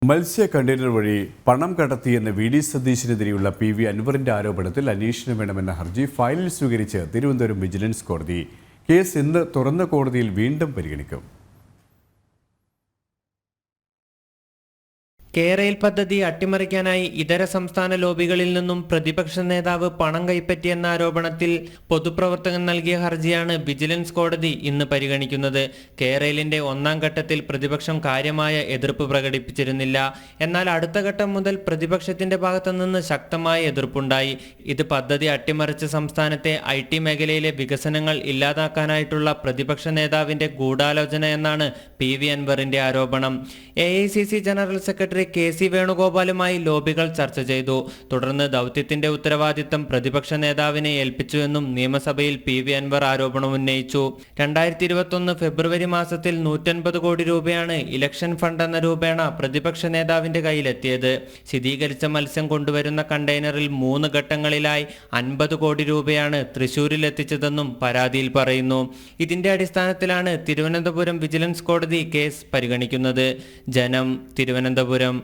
മത്സ്യ കണ്ടെയ്നർ വഴി പണം കടത്തിയെന്ന വി.ഡി. സതീശനെതിരെയുള്ള പി.വി. അൻവറിന്റെ ആരോപണത്തിൽ അന്വേഷണം വേണമെന്ന ഹർജി ഫയലിൽ സ്വീകരിച്ച് തിരുവനന്തപുരം വിജിലൻസ് കോടതി. കേസ് ഇന്ന് തുറന്ന കോടതിയിൽ വീണ്ടും പരിഗണിക്കും. കേരയിൽ പദ്ധതി അട്ടിമറിക്കാനായി ഇതര സംസ്ഥാന ലോബികളിൽ നിന്നും പ്രതിപക്ഷ നേതാവ് പണം കൈപ്പറ്റിയെന്ന ആരോപണത്തിൽ പൊതുപ്രവർത്തകൻ നൽകിയ ഹർജിയാണ് വിജിലൻസ് കോടതി ഇന്ന് പരിഗണിക്കുന്നത്. കേരളിന്റെ ഒന്നാം ഘട്ടത്തിൽ പ്രതിപക്ഷം കാര്യമായ എതിർപ്പ് പ്രകടിപ്പിച്ചിരുന്നില്ല. എന്നാൽ അടുത്ത ഘട്ടം മുതൽ പ്രതിപക്ഷത്തിന്റെ ഭാഗത്തുനിന്ന് ശക്തമായ എതിർപ്പുണ്ടായി. ഇത് പദ്ധതി അട്ടിമറിച്ച സംസ്ഥാനത്തെ IT മേഖലയിലെ വികസനങ്ങൾ ഇല്ലാതാക്കാനായിട്ടുള്ള പ്രതിപക്ഷ നേതാവിന്റെ ഗൂഢാലോചന എന്നാണ് പി.വി. അൻവറിന്റെ ആരോപണം. AICC ജനറൽ സെക്രട്ടറി KC വേണുഗോപാലുമായി ലോബികൾ ചർച്ച ചെയ്തു. തുടർന്ന് ദൗത്യത്തിന്റെ ഉത്തരവാദിത്തം പ്രതിപക്ഷ നേതാവിനെ ഏൽപ്പിച്ചുവെന്നും നിയമസഭയിൽ പി.വി. അൻവർ ആരോപണം ഉന്നയിച്ചു. 2021 ഫെബ്രുവരി മാസത്തിൽ 150 കോടി രൂപയാണ് ഇലക്ഷൻ ഫണ്ട് എന്ന രൂപേണ പ്രതിപക്ഷ നേതാവിന്റെ കയ്യിലെത്തിയത്. ശീതീകരിച്ച മത്സ്യം കൊണ്ടുവരുന്ന കണ്ടെയ്നറിൽ 3 ഘട്ടങ്ങളിലായി 50 കോടി രൂപയാണ് തൃശൂരിൽ എത്തിച്ചതെന്നും പരാതിയിൽ പറയുന്നു. ഇതിന്റെ അടിസ്ഥാനത്തിലാണ് തിരുവനന്തപുരം വിജിലൻസ് കോടതി കേസ് പരിഗണിക്കുന്നത്. ജനം, തിരുവനന്തപുരം.